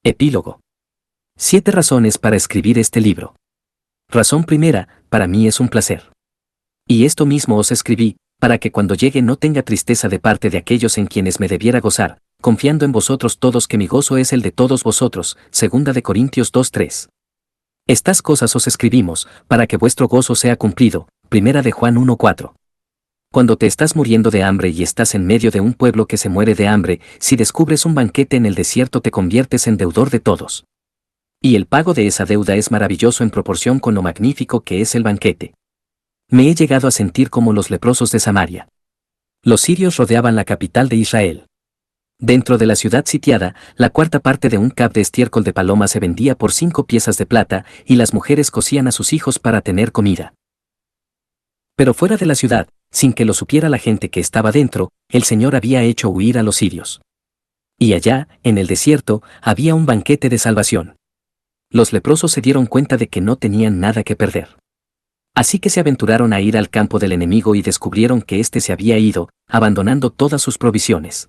Epílogo. 7 razones para escribir este libro. Razón primera, para mí es un placer. Y esto mismo os escribí, para que cuando llegue no tenga tristeza de parte de aquellos en quienes me debiera gozar, confiando en vosotros todos que mi gozo es el de todos vosotros. 2 de Corintios 2:3. Estas cosas os escribimos, para que vuestro gozo sea cumplido. 1 de Juan 1:4. Cuando te estás muriendo de hambre y estás en medio de un pueblo que se muere de hambre, si descubres un banquete en el desierto te conviertes en deudor de todos. Y el pago de esa deuda es maravilloso en proporción con lo magnífico que es el banquete. Me he llegado a sentir como los leprosos de Samaria. Los sirios rodeaban la capital de Israel. Dentro de la ciudad sitiada, la cuarta parte de un cab de estiércol de paloma se vendía por 5 piezas de plata, y las mujeres cosían a sus hijos para tener comida. Pero fuera de la ciudad, sin que lo supiera la gente que estaba dentro, el Señor había hecho huir a los sirios. Y allá, en el desierto, había un banquete de salvación. Los leprosos se dieron cuenta de que no tenían nada que perder. Así que se aventuraron a ir al campo del enemigo y descubrieron que éste se había ido, abandonando todas sus provisiones.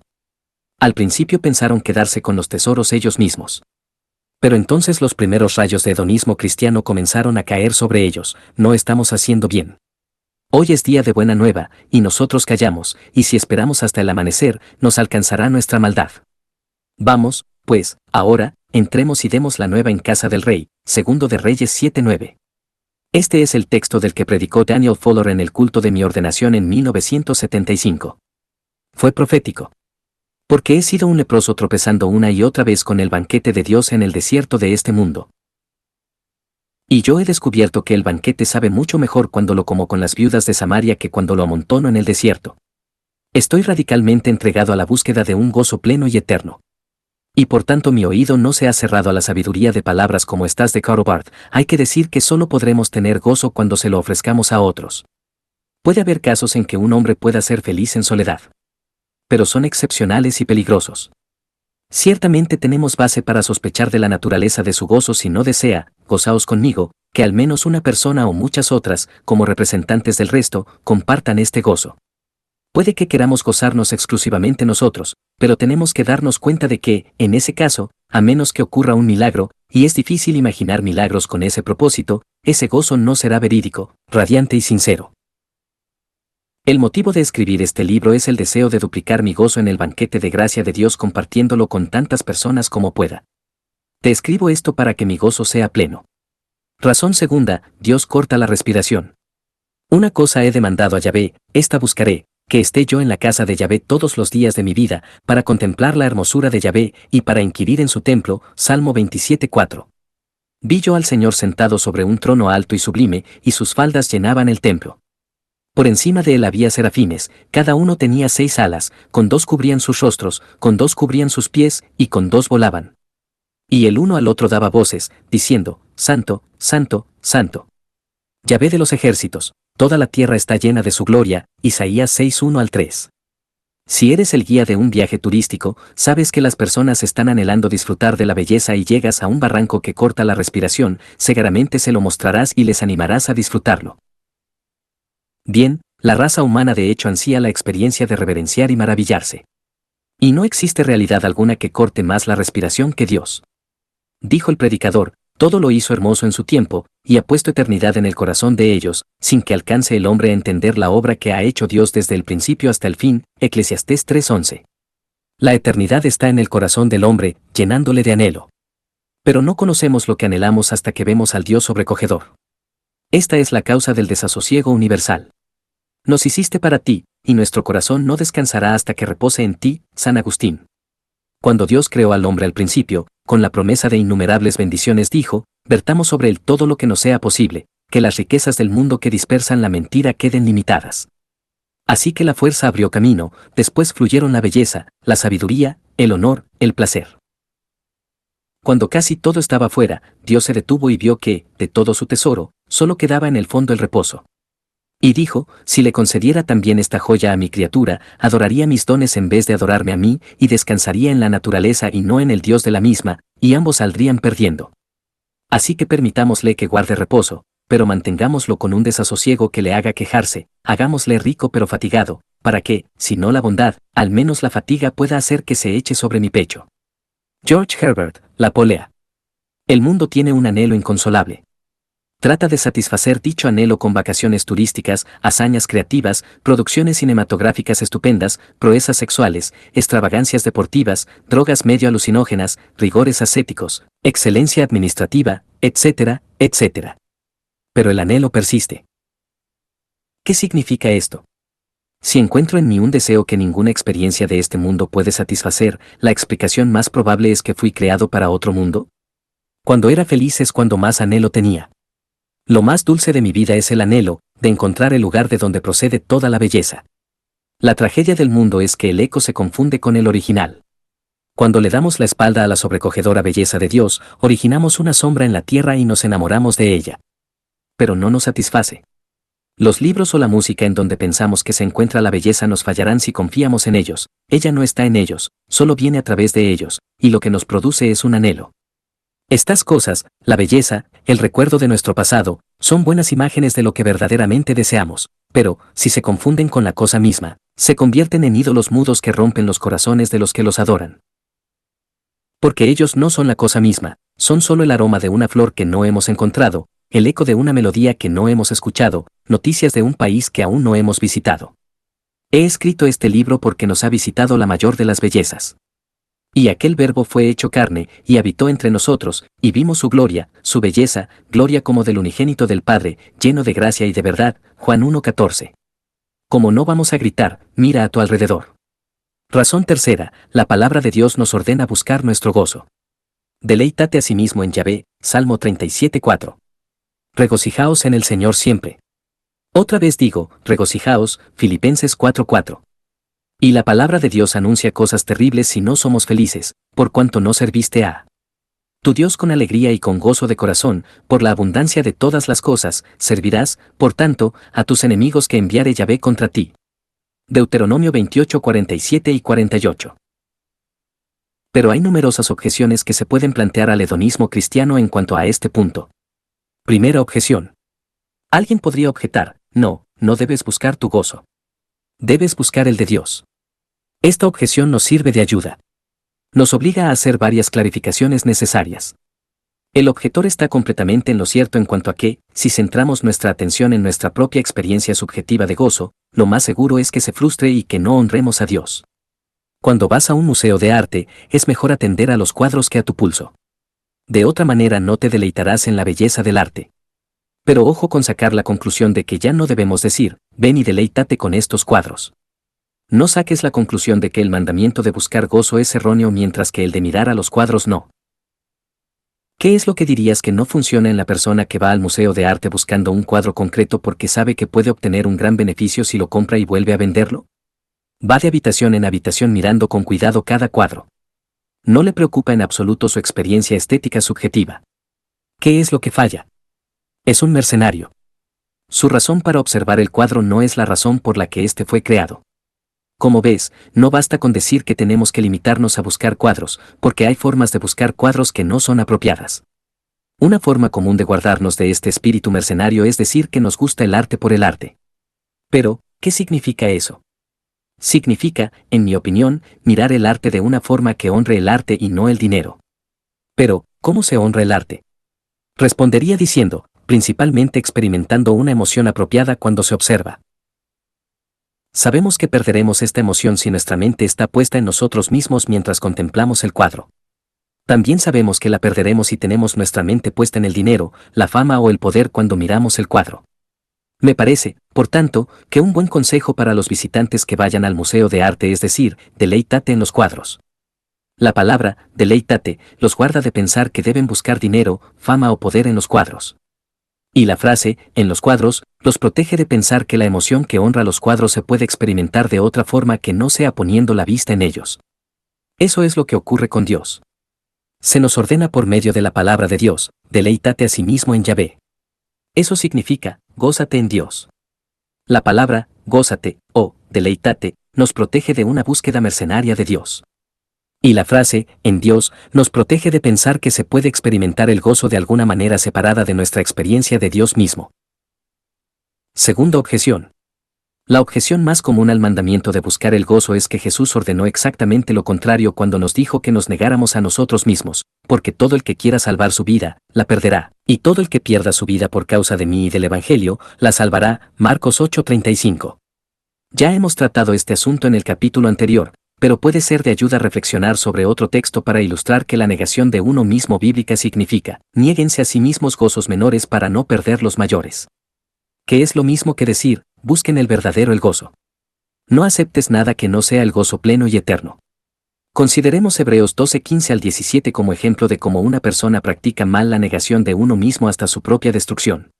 Al principio pensaron quedarse con los tesoros ellos mismos. Pero entonces los primeros rayos de hedonismo cristiano comenzaron a caer sobre ellos. No estamos haciendo bien. Hoy es día de buena nueva, y nosotros callamos, y si esperamos hasta el amanecer, nos alcanzará nuestra maldad. Vamos, pues, ahora, entremos y demos la nueva en casa del rey. 2 de Reyes 7:9. Este es el texto del que predicó Daniel Fuller en el culto de mi ordenación en 1975. Fue profético. Porque he sido un leproso tropezando una y otra vez con el banquete de Dios en el desierto de este mundo. Y yo he descubierto que el banquete sabe mucho mejor cuando lo como con las viudas de Samaria que cuando lo amontono en el desierto. Estoy radicalmente entregado a la búsqueda de un gozo pleno y eterno. Y por tanto mi oído no se ha cerrado a la sabiduría de palabras como estas de Karl Barth. Hay que decir que solo podremos tener gozo cuando se lo ofrezcamos a otros. Puede haber casos en que un hombre pueda ser feliz en soledad. Pero son excepcionales y peligrosos. Ciertamente tenemos base para sospechar de la naturaleza de su gozo si no desea, gozaos conmigo, que al menos una persona o muchas otras, como representantes del resto, compartan este gozo. Puede que queramos gozarnos exclusivamente nosotros, pero tenemos que darnos cuenta de que, en ese caso, a menos que ocurra un milagro, y es difícil imaginar milagros con ese propósito, ese gozo no será verídico, radiante y sincero. El motivo de escribir este libro es el deseo de duplicar mi gozo en el banquete de gracia de Dios compartiéndolo con tantas personas como pueda. Te escribo esto para que mi gozo sea pleno. Razón segunda, Dios corta la respiración. Una cosa he demandado a Yahvé, esta buscaré, que esté yo en la casa de Yahvé todos los días de mi vida, para contemplar la hermosura de Yahvé y para inquirir en su templo. Salmo 27:4. Vi yo al Señor sentado sobre un trono alto y sublime, y sus faldas llenaban el templo. Por encima de él había serafines, cada uno tenía 6 alas, con 2 cubrían sus rostros, con 2 cubrían sus pies, y con 2 volaban. Y el uno al otro daba voces, diciendo, Santo, Santo, Santo. Yahvé de los ejércitos, toda la tierra está llena de su gloria. Isaías 6:1-3. Si eres el guía de un viaje turístico, sabes que las personas están anhelando disfrutar de la belleza y llegas a un barranco que corta la respiración, seguramente se lo mostrarás y les animarás a disfrutarlo. Bien, la raza humana de hecho ansía la experiencia de reverenciar y maravillarse. Y no existe realidad alguna que corte más la respiración que Dios. Dijo el predicador, todo lo hizo hermoso en su tiempo, y ha puesto eternidad en el corazón de ellos, sin que alcance el hombre a entender la obra que ha hecho Dios desde el principio hasta el fin. Eclesiastés 3:11. La eternidad está en el corazón del hombre, llenándole de anhelo. Pero no conocemos lo que anhelamos hasta que vemos al Dios sobrecogedor. Esta es la causa del desasosiego universal. Nos hiciste para ti, y nuestro corazón no descansará hasta que repose en ti. San Agustín. Cuando Dios creó al hombre al principio, con la promesa de innumerables bendiciones dijo, vertamos sobre él todo lo que nos sea posible, que las riquezas del mundo que dispersan la mentira queden limitadas. Así que la fuerza abrió camino, después fluyeron la belleza, la sabiduría, el honor, el placer. Cuando casi todo estaba fuera, Dios se detuvo y vio que, de todo su tesoro, solo quedaba en el fondo el reposo. Y dijo, si le concediera también esta joya a mi criatura, adoraría mis dones en vez de adorarme a mí, y descansaría en la naturaleza y no en el Dios de la misma, y ambos saldrían perdiendo. Así que permitámosle que guarde reposo, pero mantengámoslo con un desasosiego que le haga quejarse, hagámosle rico pero fatigado, para que, si no la bondad, al menos la fatiga pueda hacer que se eche sobre mi pecho. George Herbert, La polea. El mundo tiene un anhelo inconsolable. Trata de satisfacer dicho anhelo con vacaciones turísticas, hazañas creativas, producciones cinematográficas estupendas, proezas sexuales, extravagancias deportivas, drogas medio alucinógenas, rigores ascéticos, excelencia administrativa, etcétera, etcétera. Pero el anhelo persiste. ¿Qué significa esto? Si encuentro en mí un deseo que ninguna experiencia de este mundo puede satisfacer, la explicación más probable es que fui creado para otro mundo. Cuando era feliz es cuando más anhelo tenía. Lo más dulce de mi vida es el anhelo de encontrar el lugar de donde procede toda la belleza. La tragedia del mundo es que el eco se confunde con el original. Cuando le damos la espalda a la sobrecogedora belleza de Dios, originamos una sombra en la tierra y nos enamoramos de ella. Pero no nos satisface. Los libros o la música en donde pensamos que se encuentra la belleza nos fallarán si confiamos en ellos. Ella no está en ellos, solo viene a través de ellos, y lo que nos produce es un anhelo. Estas cosas, la belleza, el recuerdo de nuestro pasado, son buenas imágenes de lo que verdaderamente deseamos, pero, si se confunden con la cosa misma, se convierten en ídolos mudos que rompen los corazones de los que los adoran. Porque ellos no son la cosa misma, son solo el aroma de una flor que no hemos encontrado, el eco de una melodía que no hemos escuchado, noticias de un país que aún no hemos visitado. He escrito este libro porque nos ha visitado la mayor de las bellezas. Y aquel Verbo fue hecho carne, y habitó entre nosotros, y vimos su gloria, su belleza, gloria como del unigénito del Padre, lleno de gracia y de verdad, Juan 1:14. Como no vamos a gritar, mira a tu alrededor. Razón tercera, la palabra de Dios nos ordena buscar nuestro gozo. Deleítate a sí mismo en Yahvé, Salmo 37:4. Regocijaos en el Señor siempre. Otra vez digo, regocijaos, Filipenses 4:4. Y la palabra de Dios anuncia cosas terribles si no somos felices, por cuanto no serviste a tu Dios con alegría y con gozo de corazón, por la abundancia de todas las cosas, servirás, por tanto, a tus enemigos que enviare Yahvé contra ti. Deuteronomio 28:47 y 48. Pero hay numerosas objeciones que se pueden plantear al hedonismo cristiano en cuanto a este punto. Primera objeción. Alguien podría objetar, no debes buscar tu gozo. Debes buscar el de Dios. Esta objeción nos sirve de ayuda. Nos obliga a hacer varias clarificaciones necesarias. El objetor está completamente en lo cierto en cuanto a que, si centramos nuestra atención en nuestra propia experiencia subjetiva de gozo, lo más seguro es que se frustre y que no honremos a Dios. Cuando vas a un museo de arte, es mejor atender a los cuadros que a tu pulso. De otra manera no te deleitarás en la belleza del arte. Pero ojo con sacar la conclusión de que ya no debemos decir, ven y deleítate con estos cuadros. No saques la conclusión de que el mandamiento de buscar gozo es erróneo mientras que el de mirar a los cuadros no. ¿Qué es lo que dirías que no funciona en la persona que va al museo de arte buscando un cuadro concreto porque sabe que puede obtener un gran beneficio si lo compra y vuelve a venderlo? Va de habitación en habitación mirando con cuidado cada cuadro. No le preocupa en absoluto su experiencia estética subjetiva. ¿Qué es lo que falla? Es un mercenario. Su razón para observar el cuadro no es la razón por la que éste fue creado. Como ves, no basta con decir que tenemos que limitarnos a buscar cuadros, porque hay formas de buscar cuadros que no son apropiadas. Una forma común de guardarnos de este espíritu mercenario es decir que nos gusta el arte por el arte. Pero, ¿qué significa eso? Significa, en mi opinión, mirar el arte de una forma que honre el arte y no el dinero. Pero, ¿cómo se honra el arte? Respondería diciendo, principalmente experimentando una emoción apropiada cuando se observa. Sabemos que perderemos esta emoción si nuestra mente está puesta en nosotros mismos mientras contemplamos el cuadro. También sabemos que la perderemos si tenemos nuestra mente puesta en el dinero, la fama o el poder cuando miramos el cuadro. Me parece, por tanto, que un buen consejo para los visitantes que vayan al museo de arte es decir, deleítate en los cuadros. La palabra, deleítate, los guarda de pensar que deben buscar dinero, fama o poder en los cuadros. Y la frase, en los cuadros, los protege de pensar que la emoción que honra los cuadros se puede experimentar de otra forma que no sea poniendo la vista en ellos. Eso es lo que ocurre con Dios. Se nos ordena por medio de la palabra de Dios, deleítate a sí mismo en Yahvé. Eso significa, gózate en Dios. La palabra, gózate, o, deleítate, nos protege de una búsqueda mercenaria de Dios. Y la frase, en Dios, nos protege de pensar que se puede experimentar el gozo de alguna manera separada de nuestra experiencia de Dios mismo. Segunda objeción. La objeción más común al mandamiento de buscar el gozo es que Jesús ordenó exactamente lo contrario cuando nos dijo que nos negáramos a nosotros mismos, porque todo el que quiera salvar su vida, la perderá, y todo el que pierda su vida por causa de mí y del Evangelio, la salvará. Marcos 8:35. Ya hemos tratado este asunto en el capítulo anterior, pero puede ser de ayuda reflexionar sobre otro texto para ilustrar que la negación de uno mismo bíblica significa, niéguense a sí mismos gozos menores para no perder los mayores. Que es lo mismo que decir, busquen el verdadero el gozo. No aceptes nada que no sea el gozo pleno y eterno. Consideremos Hebreos 12:15 al 17 como ejemplo de cómo una persona practica mal la negación de uno mismo hasta su propia destrucción.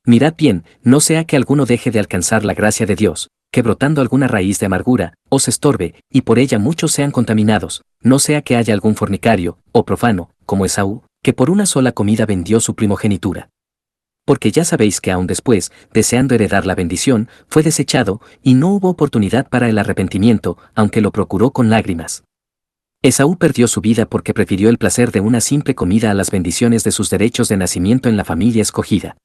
Mirad bien, no sea que alguno deje de alcanzar la gracia de Dios, que brotando alguna raíz de amargura, os estorbe, y por ella muchos sean contaminados, no sea que haya algún fornicario, o profano, como Esaú, que por una sola comida vendió su primogenitura. Porque ya sabéis que aún después, deseando heredar la bendición, fue desechado, y no hubo oportunidad para el arrepentimiento, aunque lo procuró con lágrimas. Esaú perdió su vida porque prefirió el placer de una simple comida a las bendiciones de sus derechos de nacimiento en la familia escogida.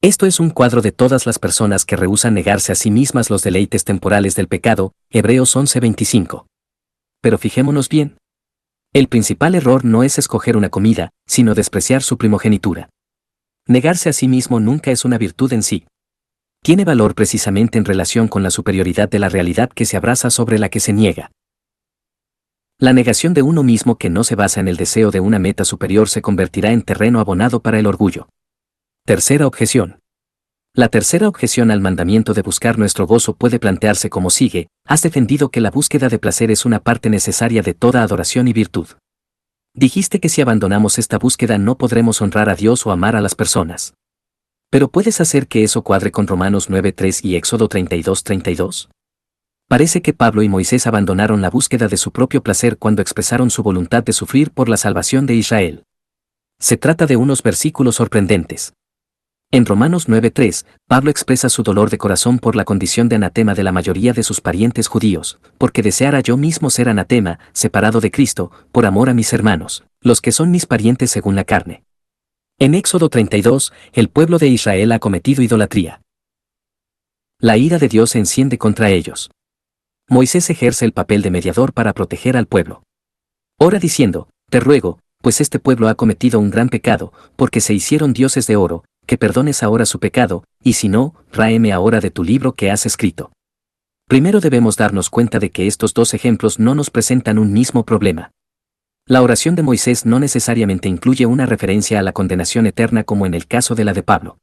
Esto es un cuadro de todas las personas que rehúsan negarse a sí mismas los deleites temporales del pecado, Hebreos 11:25. Pero fijémonos bien. El principal error no es escoger una comida, sino despreciar su primogenitura. Negarse a sí mismo nunca es una virtud en sí. Tiene valor precisamente en relación con la superioridad de la realidad que se abraza sobre la que se niega. La negación de uno mismo que no se basa en el deseo de una meta superior se convertirá en terreno abonado para el orgullo. Tercera objeción. La tercera objeción al mandamiento de buscar nuestro gozo puede plantearse como sigue: has defendido que la búsqueda de placer es una parte necesaria de toda adoración y virtud. Dijiste que si abandonamos esta búsqueda no podremos honrar a Dios o amar a las personas. Pero ¿puedes hacer que eso cuadre con Romanos 9:3 y Éxodo 32:32? Parece que Pablo y Moisés abandonaron la búsqueda de su propio placer cuando expresaron su voluntad de sufrir por la salvación de Israel. Se trata de unos versículos sorprendentes. En Romanos 9:3, Pablo expresa su dolor de corazón por la condición de anatema de la mayoría de sus parientes judíos, porque deseara yo mismo ser anatema, separado de Cristo, por amor a mis hermanos, los que son mis parientes según la carne. En Éxodo 32, el pueblo de Israel ha cometido idolatría. La ira de Dios se enciende contra ellos. Moisés ejerce el papel de mediador para proteger al pueblo. Ora diciendo, te ruego, pues este pueblo ha cometido un gran pecado, porque se hicieron dioses de oro, que perdones ahora su pecado, y si no, ráeme ahora de tu libro que has escrito. Primero debemos darnos cuenta de que estos dos ejemplos no nos presentan un mismo problema. La oración de Moisés no necesariamente incluye una referencia a la condenación eterna como en el caso de la de Pablo.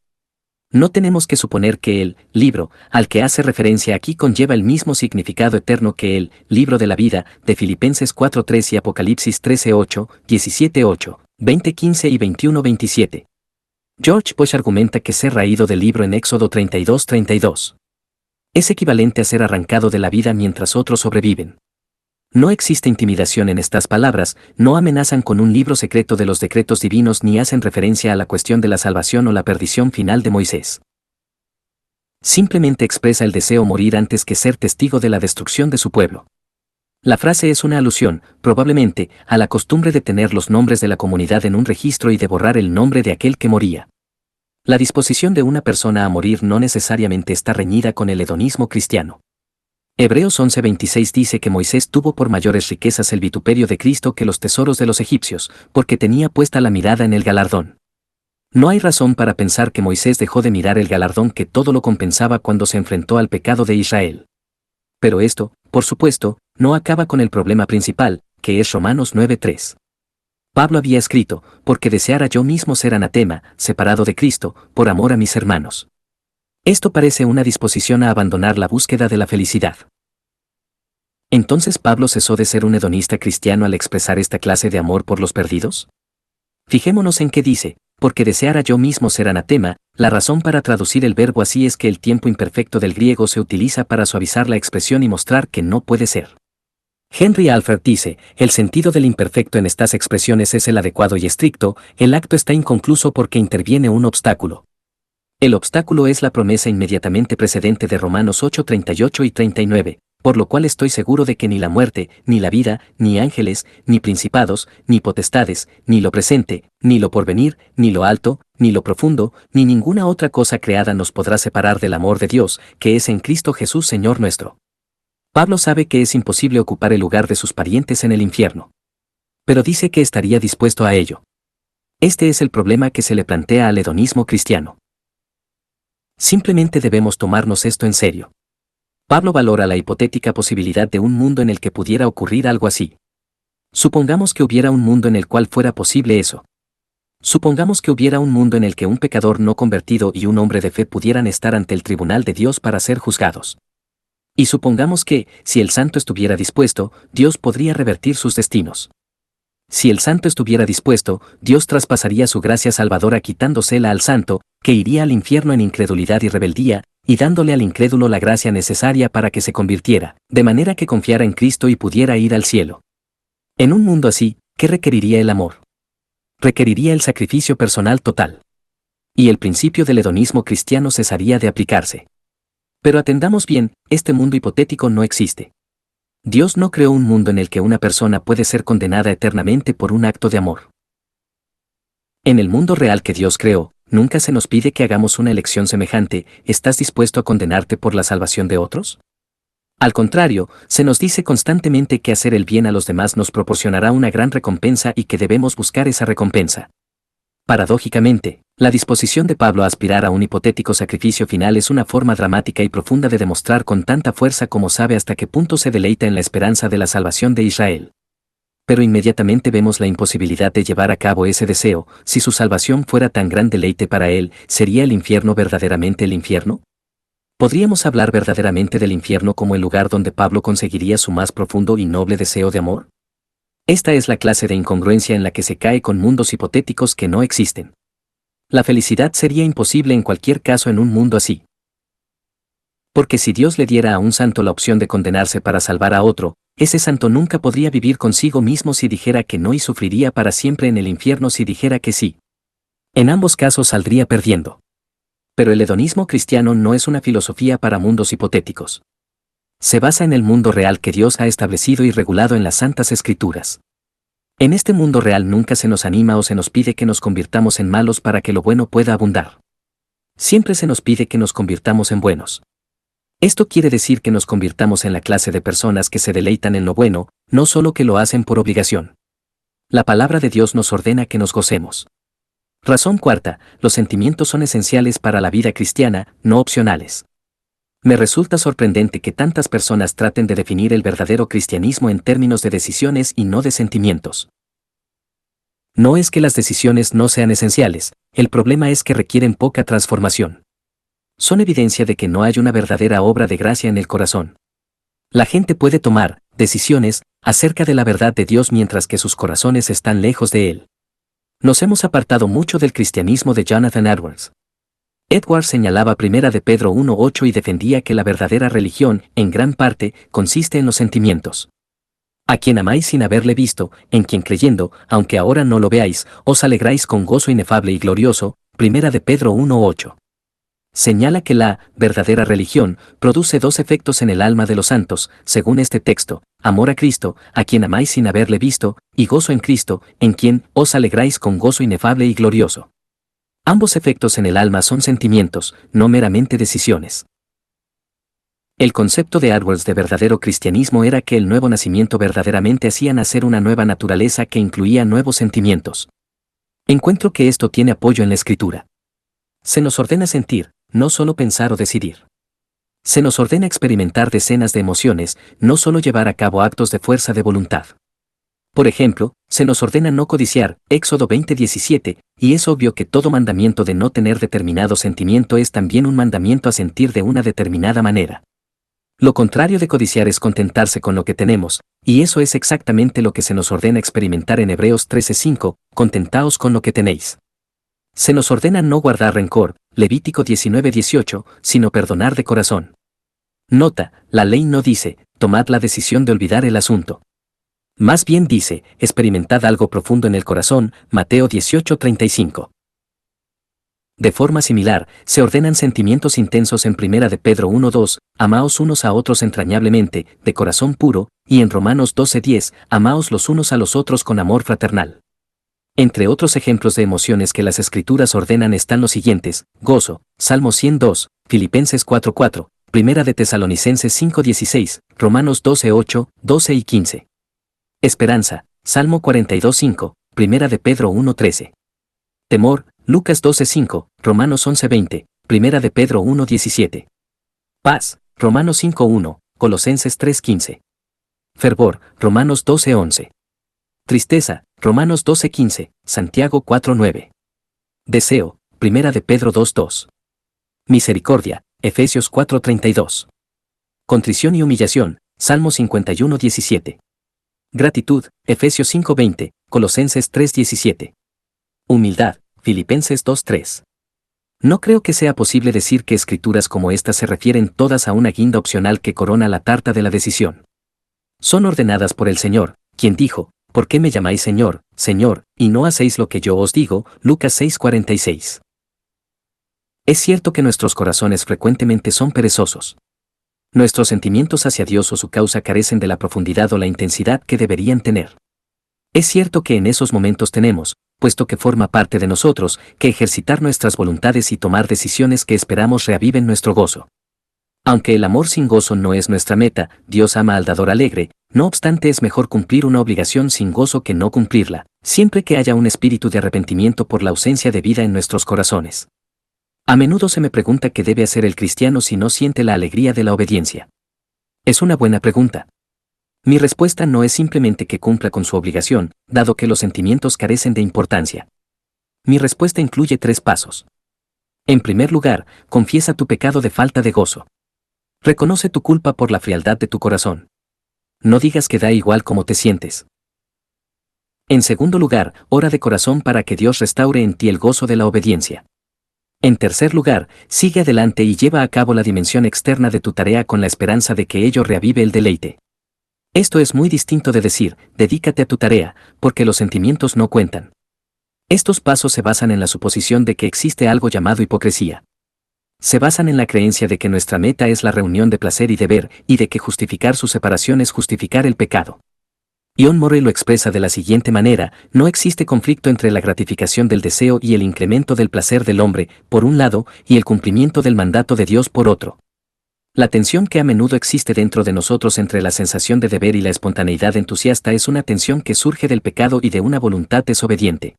No tenemos que suponer que el libro, al que hace referencia aquí, conlleva el mismo significado eterno que el libro de la vida, de Filipenses 4:3 y Apocalipsis 13:8, 17:8, 20:15 y 21:27. George Bush argumenta que ser raído del libro en Éxodo 32:32 es equivalente a ser arrancado de la vida mientras otros sobreviven. No existe intimidación en estas palabras, no amenazan con un libro secreto de los decretos divinos ni hacen referencia a la cuestión de la salvación o la perdición final de Moisés. Simplemente expresa el deseo morir antes que ser testigo de la destrucción de su pueblo. La frase es una alusión, probablemente, a la costumbre de tener los nombres de la comunidad en un registro y de borrar el nombre de aquel que moría. La disposición de una persona a morir no necesariamente está reñida con el hedonismo cristiano. Hebreos 11:26 dice que Moisés tuvo por mayores riquezas el vituperio de Cristo que los tesoros de los egipcios, porque tenía puesta la mirada en el galardón. No hay razón para pensar que Moisés dejó de mirar el galardón que todo lo compensaba cuando se enfrentó al pecado de Israel. Pero esto, por supuesto, no acaba con el problema principal, que es Romanos 9:3. Pablo había escrito, porque deseara yo mismo ser anatema, separado de Cristo, por amor a mis hermanos. Esto parece una disposición a abandonar la búsqueda de la felicidad. ¿Entonces Pablo cesó de ser un hedonista cristiano al expresar esta clase de amor por los perdidos? Fijémonos en qué dice, porque deseara yo mismo ser anatema. La razón para traducir el verbo así es que el tiempo imperfecto del griego se utiliza para suavizar la expresión y mostrar que no puede ser. Henry Alford dice, el sentido del imperfecto en estas expresiones es el adecuado y estricto, el acto está inconcluso porque interviene un obstáculo. El obstáculo es la promesa inmediatamente precedente de Romanos 8:38 y 39, por lo cual estoy seguro de que ni la muerte, ni la vida, ni ángeles, ni principados, ni potestades, ni lo presente, ni lo porvenir, ni lo alto, ni lo profundo, ni ninguna otra cosa creada nos podrá separar del amor de Dios, que es en Cristo Jesús Señor nuestro. Pablo sabe que es imposible ocupar el lugar de sus parientes en el infierno. Pero dice que estaría dispuesto a ello. Este es el problema que se le plantea al hedonismo cristiano. Simplemente debemos tomarnos esto en serio. Pablo valora la hipotética posibilidad de un mundo en el que pudiera ocurrir algo así. Supongamos que hubiera un mundo en el cual fuera posible eso. Supongamos que hubiera un mundo en el que un pecador no convertido y un hombre de fe pudieran estar ante el tribunal de Dios para ser juzgados. Y supongamos que, si el santo estuviera dispuesto, Dios podría revertir sus destinos. Si el santo estuviera dispuesto, Dios traspasaría su gracia salvadora quitándosela al santo, que iría al infierno en incredulidad y rebeldía, y dándole al incrédulo la gracia necesaria para que se convirtiera, de manera que confiara en Cristo y pudiera ir al cielo. En un mundo así, ¿qué requeriría el amor? Requeriría el sacrificio personal total. Y el principio del hedonismo cristiano cesaría de aplicarse. Pero atendamos bien, este mundo hipotético no existe. Dios no creó un mundo en el que una persona puede ser condenada eternamente por un acto de amor. En el mundo real que Dios creó, nunca se nos pide que hagamos una elección semejante. ¿Estás dispuesto a condenarte por la salvación de otros? Al contrario, se nos dice constantemente que hacer el bien a los demás nos proporcionará una gran recompensa y que debemos buscar esa recompensa. Paradójicamente, la disposición de Pablo a aspirar a un hipotético sacrificio final es una forma dramática y profunda de demostrar con tanta fuerza como sabe hasta qué punto se deleita en la esperanza de la salvación de Israel. Pero inmediatamente vemos la imposibilidad de llevar a cabo ese deseo. Si su salvación fuera tan gran deleite para él, ¿sería el infierno verdaderamente el infierno? ¿Podríamos hablar verdaderamente del infierno como el lugar donde Pablo conseguiría su más profundo y noble deseo de amor? Esta es la clase de incongruencia en la que se cae con mundos hipotéticos que no existen. La felicidad sería imposible en cualquier caso en un mundo así. Porque si Dios le diera a un santo la opción de condenarse para salvar a otro, ese santo nunca podría vivir consigo mismo si dijera que no y sufriría para siempre en el infierno si dijera que sí. En ambos casos saldría perdiendo. Pero el hedonismo cristiano no es una filosofía para mundos hipotéticos. Se basa en el mundo real que Dios ha establecido y regulado en las Santas Escrituras. En este mundo real nunca se nos anima o se nos pide que nos convirtamos en malos para que lo bueno pueda abundar. Siempre se nos pide que nos convirtamos en buenos. Esto quiere decir que nos convirtamos en la clase de personas que se deleitan en lo bueno, no solo que lo hacen por obligación. La palabra de Dios nos ordena que nos gocemos. Razón cuarta, los sentimientos son esenciales para la vida cristiana, no opcionales. Me resulta sorprendente que tantas personas traten de definir el verdadero cristianismo en términos de decisiones y no de sentimientos. No es que las decisiones no sean esenciales, el problema es que requieren poca transformación. Son evidencia de que no hay una verdadera obra de gracia en el corazón. La gente puede tomar decisiones acerca de la verdad de Dios mientras que sus corazones están lejos de Él. Nos hemos apartado mucho del cristianismo de Jonathan Edwards. Edwards señalaba 1 de Pedro 1:8 y defendía que la verdadera religión, en gran parte, consiste en los sentimientos. A quien amáis sin haberle visto, en quien creyendo, aunque ahora no lo veáis, os alegráis con gozo inefable y glorioso, 1 de Pedro 1:8. Señala que la verdadera religión produce dos efectos en el alma de los santos, según este texto: amor a Cristo, a quien amáis sin haberle visto, y gozo en Cristo, en quien os alegráis con gozo inefable y glorioso. Ambos efectos en el alma son sentimientos, no meramente decisiones. El concepto de Edwards de verdadero cristianismo era que el nuevo nacimiento verdaderamente hacía nacer una nueva naturaleza que incluía nuevos sentimientos. Encuentro que esto tiene apoyo en la Escritura. Se nos ordena sentir, no solo pensar o decidir. Se nos ordena experimentar decenas de emociones, no solo llevar a cabo actos de fuerza de voluntad. Por ejemplo, se nos ordena no codiciar, Éxodo 20:17, y es obvio que todo mandamiento de no tener determinado sentimiento es también un mandamiento a sentir de una determinada manera. Lo contrario de codiciar es contentarse con lo que tenemos, y eso es exactamente lo que se nos ordena experimentar en Hebreos 13:5, contentaos con lo que tenéis. Se nos ordena no guardar rencor, Levítico 19:18, sino perdonar de corazón. Nota, la ley no dice, tomad la decisión de olvidar el asunto. Más bien dice, experimentad algo profundo en el corazón, Mateo 18:35. De forma similar, se ordenan sentimientos intensos en 1 de Pedro 1:2, amaos unos a otros entrañablemente, de corazón puro, y en Romanos 12:10, amaos los unos a los otros con amor fraternal. Entre otros ejemplos de emociones que las Escrituras ordenan están los siguientes: gozo, Salmo 102, Filipenses 4:4, 1 de Tesalonicenses 5:16, Romanos 12:8, 12 y 15. Esperanza, Salmo 42:5, 1 de Pedro 1:13. Temor, Lucas 12:5, Romanos 11:20, 1 de Pedro 1:17. Paz, Romanos 5:1, Colosenses 3:15. Fervor, Romanos 12:11. Tristeza, Romanos 12:15, Santiago 4:9. Deseo, 1 de Pedro 2:2. Misericordia, Efesios 4:32. Contrición y humillación, Salmo 51:17. Gratitud, Efesios 5:20, Colosenses 3:17. Humildad, Filipenses 2:3. No creo que sea posible decir que escrituras como estas se refieren todas a una guinda opcional que corona la tarta de la decisión. Son ordenadas por el Señor, quien dijo: ¿por qué me llamáis Señor, Señor, y no hacéis lo que yo os digo? Lucas 6:46. Es cierto que nuestros corazones frecuentemente son perezosos. Nuestros sentimientos hacia Dios o su causa carecen de la profundidad o la intensidad que deberían tener. Es cierto que en esos momentos tenemos, puesto que forma parte de nosotros, que ejercitar nuestras voluntades y tomar decisiones que esperamos reaviven nuestro gozo. Aunque el amor sin gozo no es nuestra meta, Dios ama al dador alegre, no obstante es mejor cumplir una obligación sin gozo que no cumplirla, siempre que haya un espíritu de arrepentimiento por la ausencia de vida en nuestros corazones. A menudo se me pregunta qué debe hacer el cristiano si no siente la alegría de la obediencia. Es una buena pregunta. Mi respuesta no es simplemente que cumpla con su obligación, dado que los sentimientos carecen de importancia. Mi respuesta incluye 3 pasos. En primer lugar, confiesa tu pecado de falta de gozo. Reconoce tu culpa por la frialdad de tu corazón. No digas que da igual cómo te sientes. En segundo lugar, ora de corazón para que Dios restaure en ti el gozo de la obediencia. En tercer lugar, sigue adelante y lleva a cabo la dimensión externa de tu tarea con la esperanza de que ello reavive el deleite. Esto es muy distinto de decir: dedícate a tu tarea, porque los sentimientos no cuentan. Estos pasos se basan en la suposición de que existe algo llamado hipocresía. Se basan en la creencia de que nuestra meta es la reunión de placer y deber, y de que justificar su separación es justificar el pecado. John Murray lo expresa de la siguiente manera: no existe conflicto entre la gratificación del deseo y el incremento del placer del hombre, por un lado, y el cumplimiento del mandato de Dios por otro. La tensión que a menudo existe dentro de nosotros entre la sensación de deber y la espontaneidad entusiasta es una tensión que surge del pecado y de una voluntad desobediente.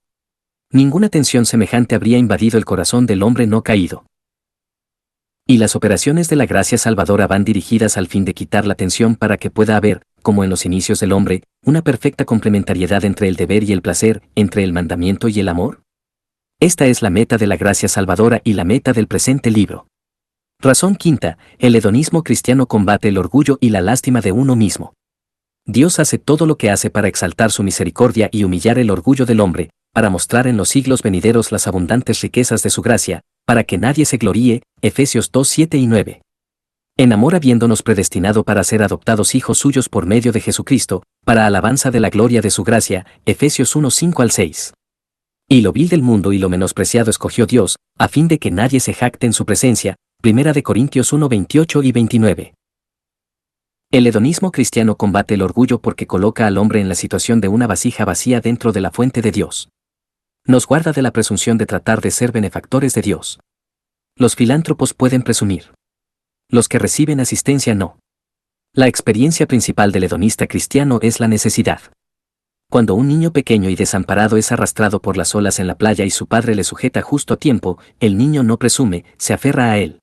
Ninguna tensión semejante habría invadido el corazón del hombre no caído. Y las operaciones de la gracia salvadora van dirigidas al fin de quitar la tensión para que pueda haber, como en los inicios del hombre, una perfecta complementariedad entre el deber y el placer, entre el mandamiento y el amor. Esta es la meta de la gracia salvadora y la meta del presente libro. Razón quinta: el hedonismo cristiano combate el orgullo y la lástima de uno mismo. Dios hace todo lo que hace para exaltar su misericordia y humillar el orgullo del hombre, para mostrar en los siglos venideros las abundantes riquezas de su gracia, para que nadie se gloríe. Efesios 2:7 y 9. En amor habiéndonos predestinado para ser adoptados hijos suyos por medio de Jesucristo, para alabanza de la gloria de su gracia. Efesios 1:5 al 6. Y lo vil del mundo y lo menospreciado escogió Dios, a fin de que nadie se jacte en su presencia. 1 de Corintios 1:28 y 29. El hedonismo cristiano combate el orgullo porque coloca al hombre en la situación de una vasija vacía dentro de la fuente de Dios. Nos guarda de la presunción de tratar de ser benefactores de Dios. Los filántropos pueden presumir. Los que reciben asistencia no. La experiencia principal del hedonista cristiano es la necesidad. Cuando un niño pequeño y desamparado es arrastrado por las olas en la playa y su padre le sujeta justo a tiempo, el niño no presume, se aferra a él.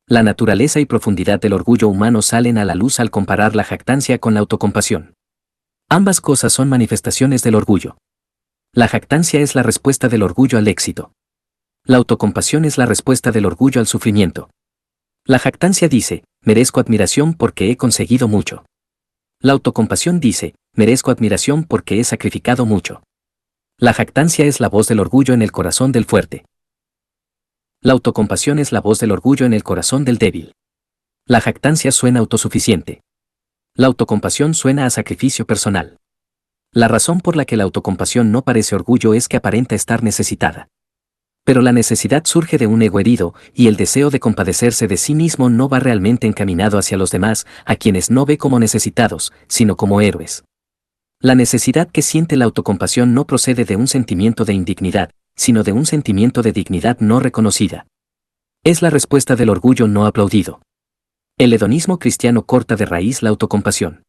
La naturaleza y profundidad del orgullo humano salen a la luz al comparar la jactancia con la autocompasión. Ambas cosas son manifestaciones del orgullo. La jactancia es la respuesta del orgullo al éxito. La autocompasión es la respuesta del orgullo al sufrimiento. La jactancia dice: merezco admiración porque he conseguido mucho. La autocompasión dice: merezco admiración porque he sacrificado mucho. La jactancia es la voz del orgullo en el corazón del fuerte. La autocompasión es la voz del orgullo en el corazón del débil. La jactancia suena autosuficiente. La autocompasión suena a sacrificio personal. La razón por la que la autocompasión no parece orgullo es que aparenta estar necesitada. Pero la necesidad surge de un ego herido, y el deseo de compadecerse de sí mismo no va realmente encaminado hacia los demás, a quienes no ve como necesitados, sino como héroes. La necesidad que siente la autocompasión no procede de un sentimiento de indignidad, sino de un sentimiento de dignidad no reconocida. Es la respuesta del orgullo no aplaudido. El hedonismo cristiano corta de raíz la autocompasión.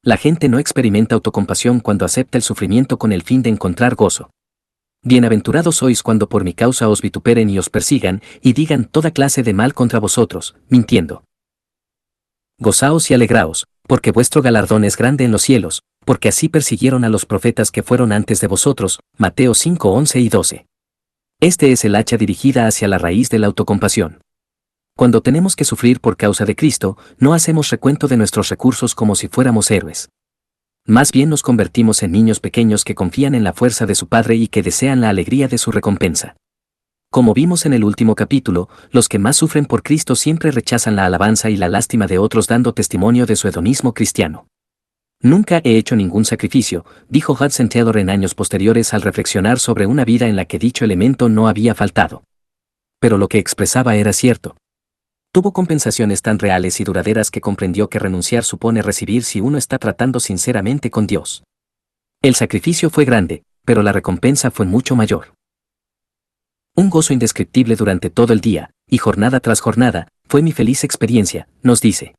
La gente no experimenta autocompasión cuando acepta el sufrimiento con el fin de encontrar gozo. Bienaventurados sois cuando por mi causa os vituperen y os persigan, y digan toda clase de mal contra vosotros, mintiendo. Gozaos y alegraos, porque vuestro galardón es grande en los cielos, porque así persiguieron a los profetas que fueron antes de vosotros. Mateo 5, 11 y 12. Este es el hacha dirigida hacia la raíz de la autocompasión. Cuando tenemos que sufrir por causa de Cristo, no hacemos recuento de nuestros recursos como si fuéramos héroes. Más bien nos convertimos en niños pequeños que confían en la fuerza de su Padre y que desean la alegría de su recompensa. Como vimos en el último capítulo, los que más sufren por Cristo siempre rechazan la alabanza y la lástima de otros dando testimonio de su hedonismo cristiano. Nunca he hecho ningún sacrificio, dijo Hudson Taylor en años posteriores al reflexionar sobre una vida en la que dicho elemento no había faltado. Pero lo que expresaba era cierto. Tuvo compensaciones tan reales y duraderas que comprendió que renunciar supone recibir si uno está tratando sinceramente con Dios. El sacrificio fue grande, pero la recompensa fue mucho mayor. Un gozo indescriptible durante todo el día, y jornada tras jornada, fue mi feliz experiencia, nos dice.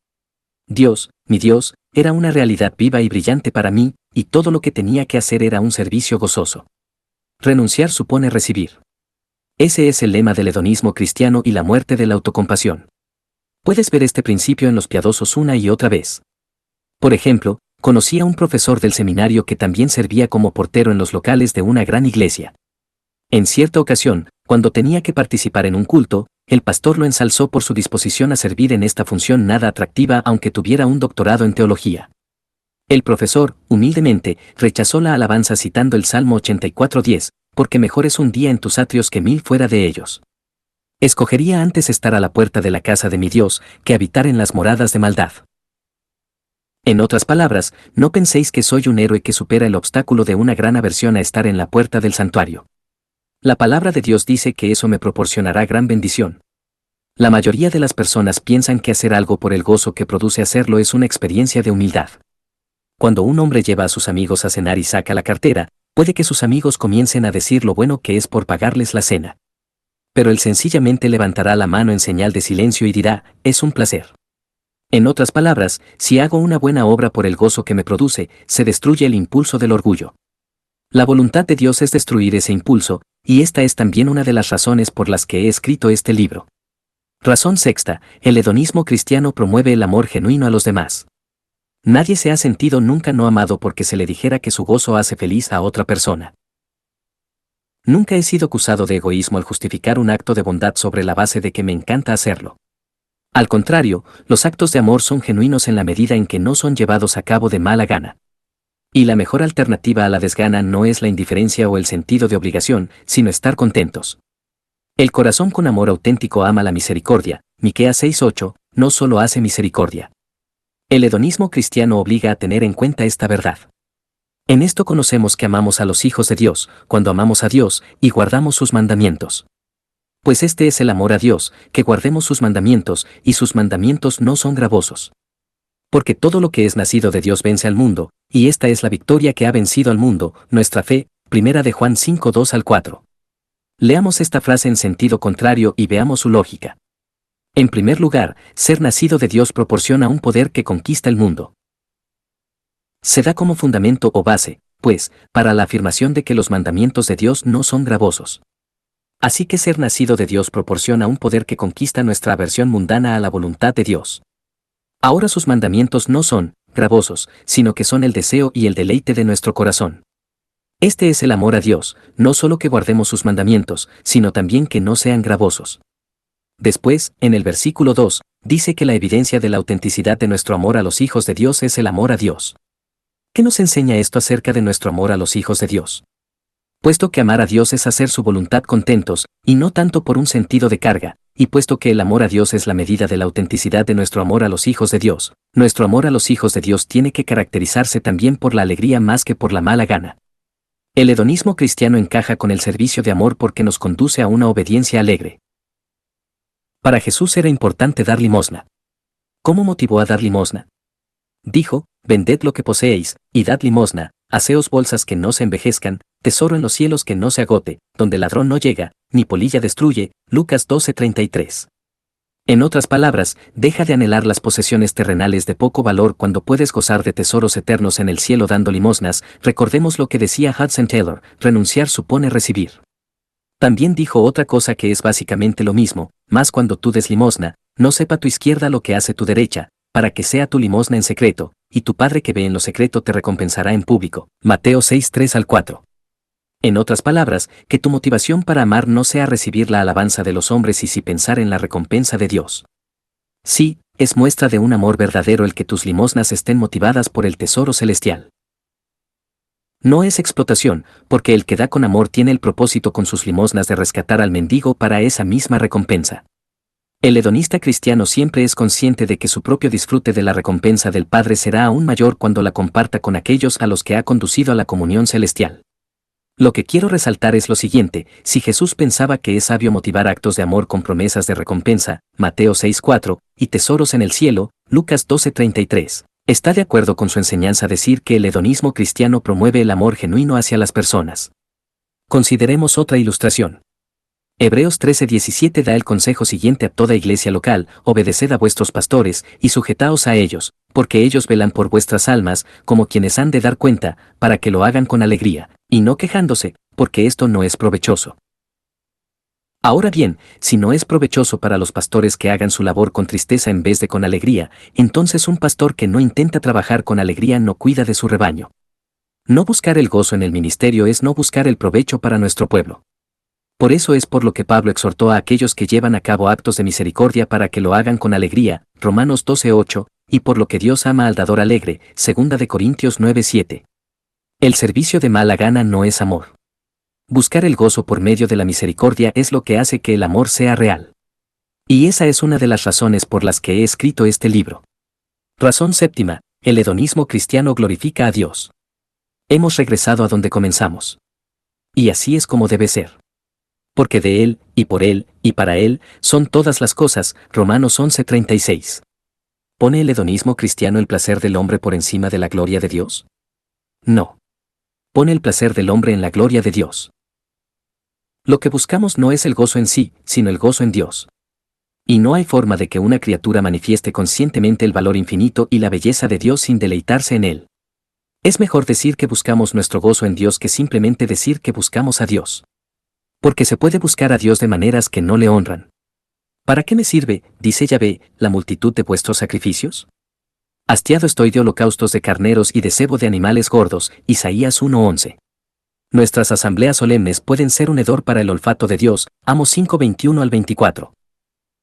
Dios, mi Dios, era una realidad viva y brillante para mí, y todo lo que tenía que hacer era un servicio gozoso. Renunciar supone recibir. Ese es el lema del hedonismo cristiano y la muerte de la autocompasión. Puedes ver este principio en los piadosos una y otra vez. Por ejemplo, conocí a un profesor del seminario que también servía como portero en los locales de una gran iglesia. En cierta ocasión, cuando tenía que participar en un culto, el pastor lo ensalzó por su disposición a servir en esta función nada atractiva aunque tuviera un doctorado en teología. El profesor, humildemente, rechazó la alabanza citando el Salmo 84:10, porque mejor es un día en tus atrios que 1000 fuera de ellos. Escogería antes estar a la puerta de la casa de mi Dios, que habitar en las moradas de maldad. En otras palabras, no penséis que soy un héroe que supera el obstáculo de una gran aversión a estar en la puerta del santuario. La palabra de Dios dice que eso me proporcionará gran bendición. La mayoría de las personas piensan que hacer algo por el gozo que produce hacerlo es una experiencia de humildad. Cuando un hombre lleva a sus amigos a cenar y saca la cartera, puede que sus amigos comiencen a decir lo bueno que es por pagarles la cena. Pero él sencillamente levantará la mano en señal de silencio y dirá, es un placer. En otras palabras, si hago una buena obra por el gozo que me produce, se destruye el impulso del orgullo. La voluntad de Dios es destruir ese impulso, y esta es también una de las razones por las que he escrito este libro. Razón sexta, el hedonismo cristiano promueve el amor genuino a los demás. Nadie se ha sentido nunca no amado porque se le dijera que su gozo hace feliz a otra persona. Nunca he sido acusado de egoísmo al justificar un acto de bondad sobre la base de que me encanta hacerlo. Al contrario, los actos de amor son genuinos en la medida en que no son llevados a cabo de mala gana. Y la mejor alternativa a la desgana no es la indiferencia o el sentido de obligación, sino estar contentos. El corazón con amor auténtico ama la misericordia, Miqueas 6:8, no solo hace misericordia. El hedonismo cristiano obliga a tener en cuenta esta verdad. En esto conocemos que amamos a los hijos de Dios, cuando amamos a Dios y guardamos sus mandamientos. Pues este es el amor a Dios, que guardemos sus mandamientos, y sus mandamientos no son gravosos. Porque todo lo que es nacido de Dios vence al mundo, y esta es la victoria que ha vencido al mundo, nuestra fe, 1 de Juan 5:2-4. Leamos esta frase en sentido contrario y veamos su lógica. En primer lugar, ser nacido de Dios proporciona un poder que conquista el mundo. Se da como fundamento o base, pues, para la afirmación de que los mandamientos de Dios no son gravosos. Así que ser nacido de Dios proporciona un poder que conquista nuestra aversión mundana a la voluntad de Dios. Ahora sus mandamientos no son gravosos, sino que son el deseo y el deleite de nuestro corazón. Este es el amor a Dios, no solo que guardemos sus mandamientos, sino también que no sean gravosos. Después, en el versículo 2, dice que la evidencia de la autenticidad de nuestro amor a los hijos de Dios es el amor a Dios. ¿Qué nos enseña esto acerca de nuestro amor a los hijos de Dios? Puesto que amar a Dios es hacer su voluntad contentos, y no tanto por un sentido de carga, y puesto que el amor a Dios es la medida de la autenticidad de nuestro amor a los hijos de Dios, nuestro amor a los hijos de Dios tiene que caracterizarse también por la alegría más que por la mala gana. El hedonismo cristiano encaja con el servicio de amor porque nos conduce a una obediencia alegre. Para Jesús era importante dar limosna. ¿Cómo motivó a dar limosna? Dijo, vended lo que poseéis, y dad limosna, haceos bolsas que no se envejezcan, tesoro en los cielos que no se agote, donde ladrón no llega, ni polilla destruye. Lucas 12:33. En otras palabras, deja de anhelar las posesiones terrenales de poco valor cuando puedes gozar de tesoros eternos en el cielo dando limosnas. Recordemos lo que decía Hudson Taylor, renunciar supone recibir. También dijo otra cosa que es básicamente lo mismo, mas cuando tú des limosna, no sepa tu izquierda lo que hace tu derecha, para que sea tu limosna en secreto, y tu Padre que ve en lo secreto te recompensará en público. Mateo 6:3-4. En otras palabras, que tu motivación para amar no sea recibir la alabanza de los hombres y sí pensar en la recompensa de Dios. Sí, es muestra de un amor verdadero el que tus limosnas estén motivadas por el tesoro celestial. No es explotación, porque el que da con amor tiene el propósito con sus limosnas de rescatar al mendigo para esa misma recompensa. El hedonista cristiano siempre es consciente de que su propio disfrute de la recompensa del Padre será aún mayor cuando la comparta con aquellos a los que ha conducido a la comunión celestial. Lo que quiero resaltar es lo siguiente: si Jesús pensaba que es sabio motivar actos de amor con promesas de recompensa, Mateo 6:4, y tesoros en el cielo, Lucas 12:33, está de acuerdo con su enseñanza decir que el hedonismo cristiano promueve el amor genuino hacia las personas. Consideremos otra ilustración. Hebreos 13:17 da el consejo siguiente a toda iglesia local: obedeced a vuestros pastores, y sujetaos a ellos, porque ellos velan por vuestras almas, como quienes han de dar cuenta, para que lo hagan con alegría, y no quejándose, porque esto no es provechoso. Ahora bien, si no es provechoso para los pastores que hagan su labor con tristeza en vez de con alegría, entonces un pastor que no intenta trabajar con alegría no cuida de su rebaño. No buscar el gozo en el ministerio es no buscar el provecho para nuestro pueblo. Por eso es por lo que Pablo exhortó a aquellos que llevan a cabo actos de misericordia para que lo hagan con alegría, Romanos 12:8, y por lo que Dios ama al dador alegre, 2 de Corintios 9:7. El servicio de mala gana no es amor. Buscar el gozo por medio de la misericordia es lo que hace que el amor sea real. Y esa es una de las razones por las que he escrito este libro. Razón séptima: el hedonismo cristiano glorifica a Dios. Hemos regresado a donde comenzamos. Y así es como debe ser. Porque de Él, y por Él, y para Él, son todas las cosas, Romanos 11:36. ¿Pone el hedonismo cristiano el placer del hombre por encima de la gloria de Dios? No. Pone el placer del hombre en la gloria de Dios. Lo que buscamos no es el gozo en sí, sino el gozo en Dios. Y no hay forma de que una criatura manifieste conscientemente el valor infinito y la belleza de Dios sin deleitarse en Él. Es mejor decir que buscamos nuestro gozo en Dios que simplemente decir que buscamos a Dios. Porque se puede buscar a Dios de maneras que no le honran. ¿Para qué me sirve, dice Yahvé, la multitud de vuestros sacrificios? Hastiado estoy de holocaustos de carneros y de cebo de animales gordos, Isaías 1:11. Nuestras asambleas solemnes pueden ser un hedor para el olfato de Dios, Amos 5:21-24.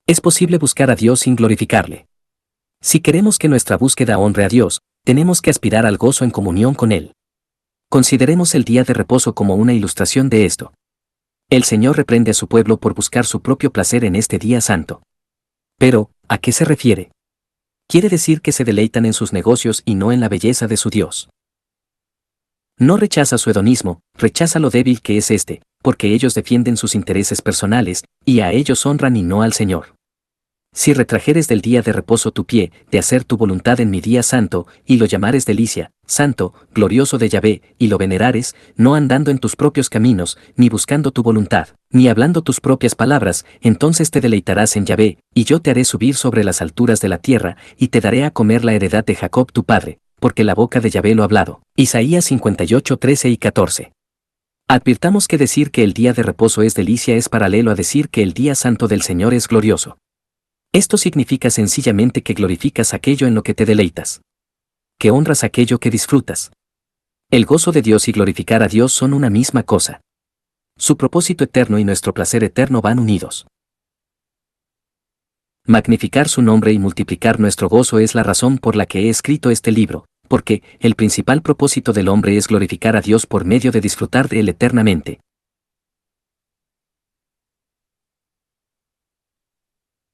Es posible buscar a Dios sin glorificarle. Si queremos que nuestra búsqueda honre a Dios, tenemos que aspirar al gozo en comunión con Él. Consideremos el día de reposo como una ilustración de esto. El Señor reprende a su pueblo por buscar su propio placer en este día santo. Pero, ¿a qué se refiere? Quiere decir que se deleitan en sus negocios y no en la belleza de su Dios. No rechaza su hedonismo, rechaza lo débil que es este, porque ellos defienden sus intereses personales, y a ellos honran y no al Señor. Si retrajeres del día de reposo tu pie, de hacer tu voluntad en mi día santo, y lo llamares delicia, santo, glorioso de Yahvé, y lo venerares, no andando en tus propios caminos, ni buscando tu voluntad, ni hablando tus propias palabras, entonces te deleitarás en Yahvé, y yo te haré subir sobre las alturas de la tierra, y te daré a comer la heredad de Jacob tu padre, porque la boca de Yahvé lo ha hablado. Isaías 58:13-14. Advirtamos que decir que el día de reposo es delicia es paralelo a decir que el día santo del Señor es glorioso. Esto significa sencillamente que glorificas aquello en lo que te deleitas. Que honras aquello que disfrutas. El gozo de Dios y glorificar a Dios son una misma cosa. Su propósito eterno y nuestro placer eterno van unidos. Magnificar su nombre y multiplicar nuestro gozo es la razón por la que he escrito este libro, porque el principal propósito del hombre es glorificar a Dios por medio de disfrutar de él eternamente.